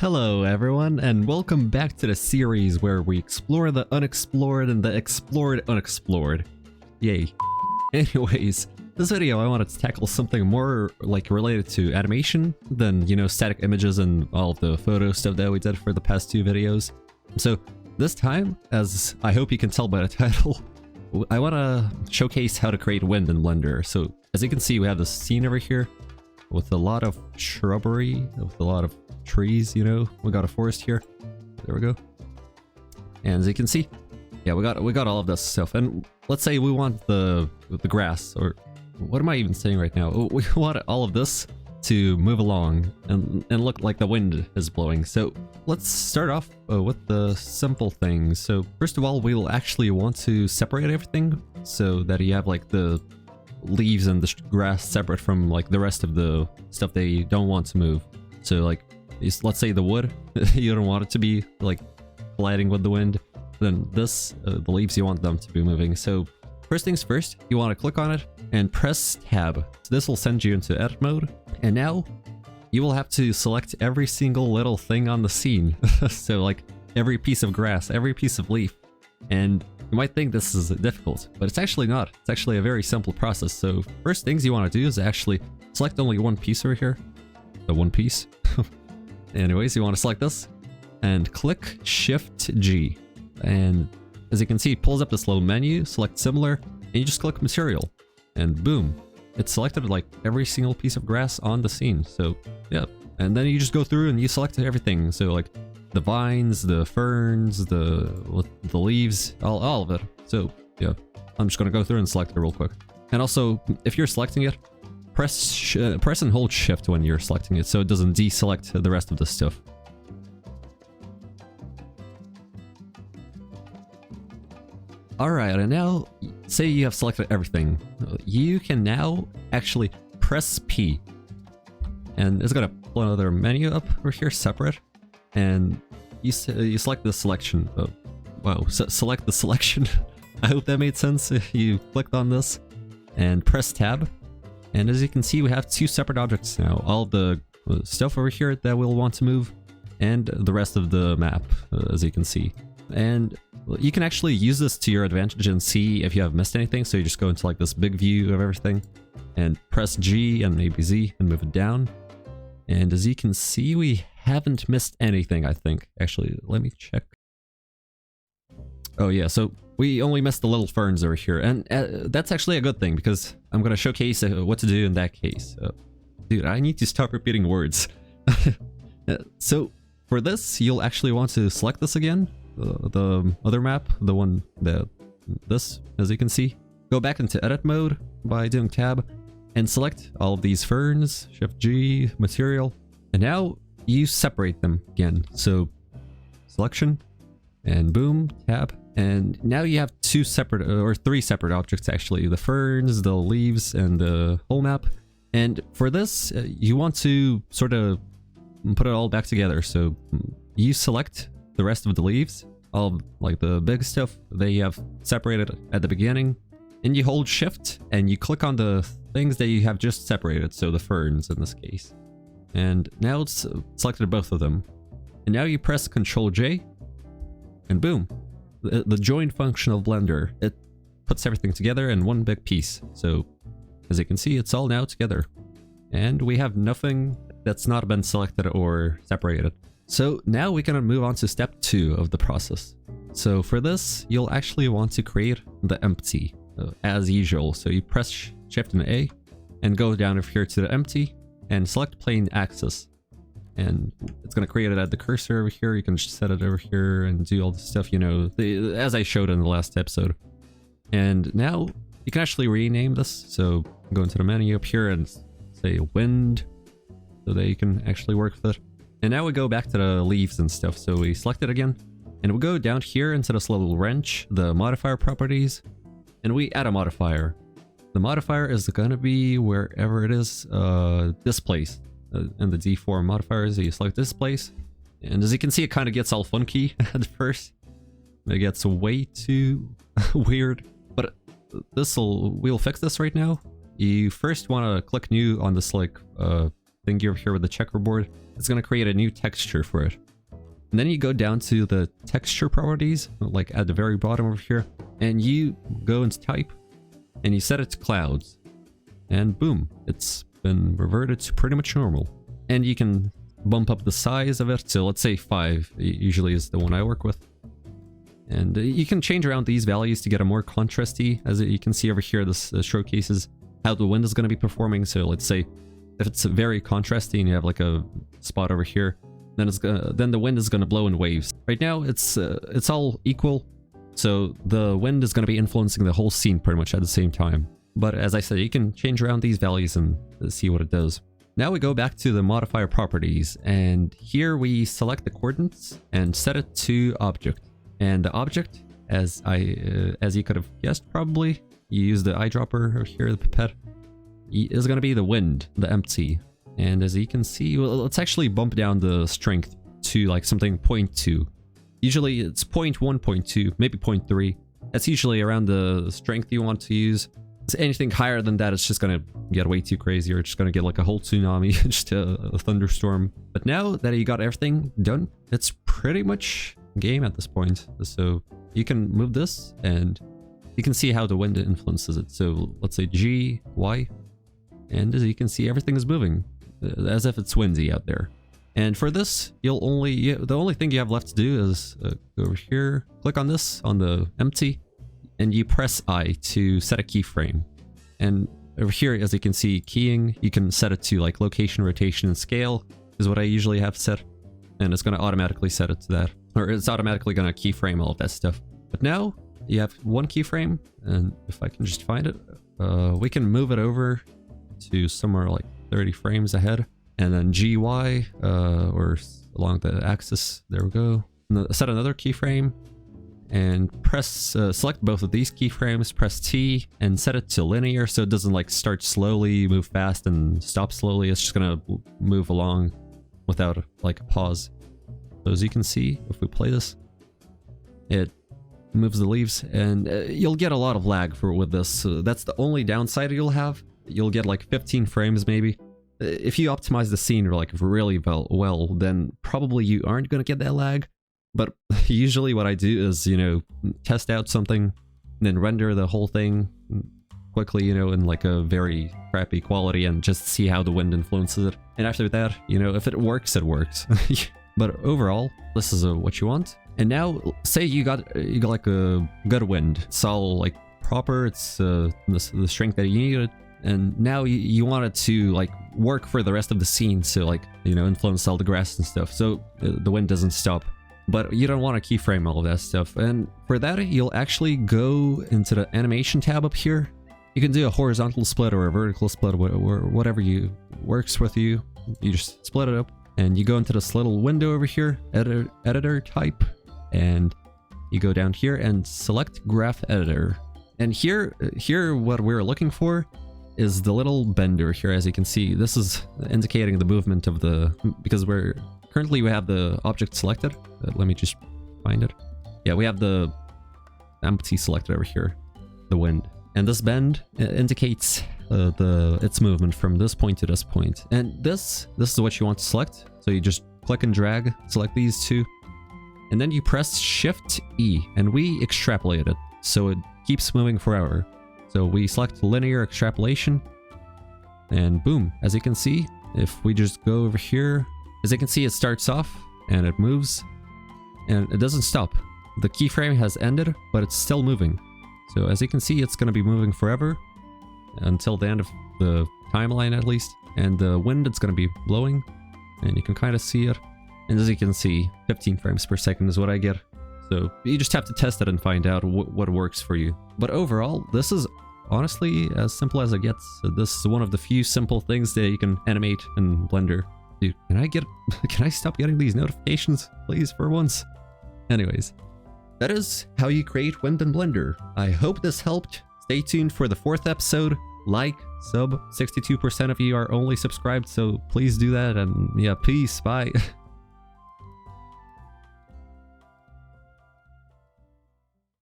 Hello everyone, and welcome back to the series where we explore the unexplored and the explored unexplored. Yay. Anyways, this video I wanted to tackle something more like related to animation than, you know, static images and all of the photo stuff that we did for the past two videos. So this time, as I hope you can tell by the title, I want to showcase how to create wind in Blender. So as you can see, we have this scene over here with a lot of shrubbery, with a lot of trees, you know. We got a forest here. There we go. And as you can see, yeah, we got all of this stuff. And let's say we want the grass, or what am I even saying right now? We want all of this to move along and look like the wind is blowing. So let's start off with the simple things. So first of all, we'll actually want to separate everything so that you have like the leaves and the grass separate from like the rest of the stuff that you don't want to move. So like, let's say the wood, you don't want it to be like colliding with the wind. Then this, the leaves, you want them to be moving. So first things first, you want to click on it and press tab. So this will send you into edit mode. And now you will have to select every single little thing on the scene. So like every piece of grass, every piece of leaf. And you might think this is difficult, but it's actually not. It's actually a very simple process. So first things you want to do is actually select only one piece over here. The one piece. Anyways, you want to select this and click Shift G. And as you can see, it pulls up this little menu, select similar, and you just click material. And boom, it's selected like every single piece of grass on the scene. So yeah, and then you just go through and you select everything. So like the vines, the ferns, the leaves, all of it. So yeah, I'm just gonna go through and select it real quick. And also, if you're selecting it, press and hold Shift when you're selecting it, so it doesn't deselect the rest of the stuff. Alright, and now, say you have selected everything. You can now actually press P. And it's gonna pull another menu up over here, separate. And you select the selection. Select the selection. I hope that made sense. You clicked on this and press tab. And as you can see, we have two separate objects now. All the stuff over here that we'll want to move, and the rest of the map, as you can see. And you can actually use this to your advantage and see if you have missed anything. So you just go into like this big view of everything and press G and maybe Z and move it down. And as you can see, we haven't missed anything, I think. Actually, let me check. Oh yeah, so we only missed the little ferns over here, and that's actually a good thing because I'm gonna showcase what to do in that case. Dude, I need to stop repeating words. So for this, you'll actually want to select this again, the other map, the one that this, as you can see. Go back into edit mode by doing tab and select all of these ferns, Shift G, material, and now you separate them again. So selection and boom, tab. And now you have two separate, or three separate objects actually, the ferns, the leaves, and the whole map. And for this, you want to sort of put it all back together. So you select the rest of the leaves, all like the big stuff that you have separated at the beginning, and you hold Shift and you click on the things that you have just separated, so the ferns in this case. And now it's selected both of them. And now you press Ctrl J, and boom. The join function of Blender, it puts everything together in one big piece. So as you can see, it's all now together. And we have nothing that's not been selected or separated. So now we can move on to step 2 of the process. So for this, you'll actually want to create the empty as usual. So you press Shift and A and go down over here to the empty and select plane axis. And it's going to create it at the cursor over here. You can just set it over here and do all the stuff, you know, as I showed in the last episode. And now you can actually rename this. So go into the menu up here and say wind so that you can actually work with it. And now we go back to the leaves and stuff. So we select it again and we go down here into this little wrench, the modifier properties, and we add a modifier. The modifier is going to be wherever it is, this place. And the D4 modifiers, you select this place, and as you can see, it kind of gets all funky at first. It gets way too weird, but we'll fix this right now. You first want to click new on this like thingy over here with the checkerboard, it's going to create a new texture for it. And then you go down to the texture properties, like at the very bottom over here, and you go into type, and you set it to clouds. And boom, it's been reverted to pretty much normal. And you can bump up the size of it, so let's say 5 usually is the one I work with. And you can change around these values to get a more contrasty. As you can see over here, this showcases how the wind is going to be performing. So let's say if it's very contrasty and you have like a spot over here, then the wind is going to blow in waves. Right now it's all equal, so the wind is going to be influencing the whole scene pretty much at the same time. But as I said, you can change around these values and see what it does. Now we go back to the modifier properties, and here we select the coordinates and set it to object. And the object, as you could have guessed probably, you use the eyedropper over here, the pipette, is going to be the wind, the empty. And as you can see, well, let's actually bump down the strength to like something 0.2. Usually it's 0.1, 0.2, maybe 0.3. That's usually around the strength you want to use. So anything higher than that, it's just going to get way too crazy. You're just going to get like a whole tsunami, just a thunderstorm. But now that you got everything done, it's pretty much game at this point. So you can move this and you can see how the wind influences it. So let's say G, Y, and as you can see, everything is moving as if it's windy out there. And for this, the only thing you have left to do is go over here, click on this, on the empty, and you press I to set a keyframe. And over here, as you can see, keying, you can set it to like location, rotation, and scale is what I usually have set. And it's going to automatically set it to that. Or it's automatically going to keyframe all of that stuff. But now you have one keyframe, and if I can just find it, we can move it over to somewhere like 30 frames ahead. And then GY, or along the axis, there we go. Set another keyframe, and press, select both of these keyframes, press T, and set it to linear so it doesn't like start slowly, move fast, and stop slowly. It's just gonna move along without like a pause. So as you can see, if we play this, it moves the leaves, and you'll get a lot of lag with this. So that's the only downside you'll have. You'll get like 15 frames maybe. If you optimize the scene like really well, then probably you aren't going to get that lag. But usually what I do is, you know, test out something and then render the whole thing quickly, you know, in like a very crappy quality and just see how the wind influences it. And after that, you know, if it works, it works. But overall, this is what you want. And now, say you got like a good wind. It's all like proper. It's the strength that you needed. And now you want it to like work for the rest of the scene, so like, you know, influence all the grass and stuff, so the wind doesn't stop. But you don't want to keyframe all of that stuff. And for that, you'll actually go into the animation tab up here. You can do a horizontal split or a vertical split, or whatever works with you. You just split it up, and you go into this little window over here, editor type, and you go down here and select graph editor. And here what we're looking for is the little bender here. As you can see, this is indicating the movement of because currently we have the object selected. Let me just find it. Yeah, we have the empty selected over here, the wind. And this bend indicates its movement from this point to this point. And this is what you want to select. So you just click and drag, select these two, and then you press Shift E, and we extrapolate it so it keeps moving forever. So we select linear extrapolation, and boom, as you can see, if we just go over here, as you can see, it starts off and it moves and it doesn't stop. The keyframe has ended, but it's still moving. So as you can see, it's going to be moving forever until the end of the timeline at least. And the wind, it's going to be blowing, and you can kind of see it. And as you can see, 15 frames per second is what I get. So you just have to test it and find out what works for you. But overall, this is honestly as simple as it gets. So this is one of the few simple things that you can animate in Blender. Dude, can I stop getting these notifications, please, for once? Anyways, that is how you create wind in Blender. I hope this helped. Stay tuned for the 4th episode. Like, sub, 62% of you are only subscribed, so please do that. And yeah, peace, bye.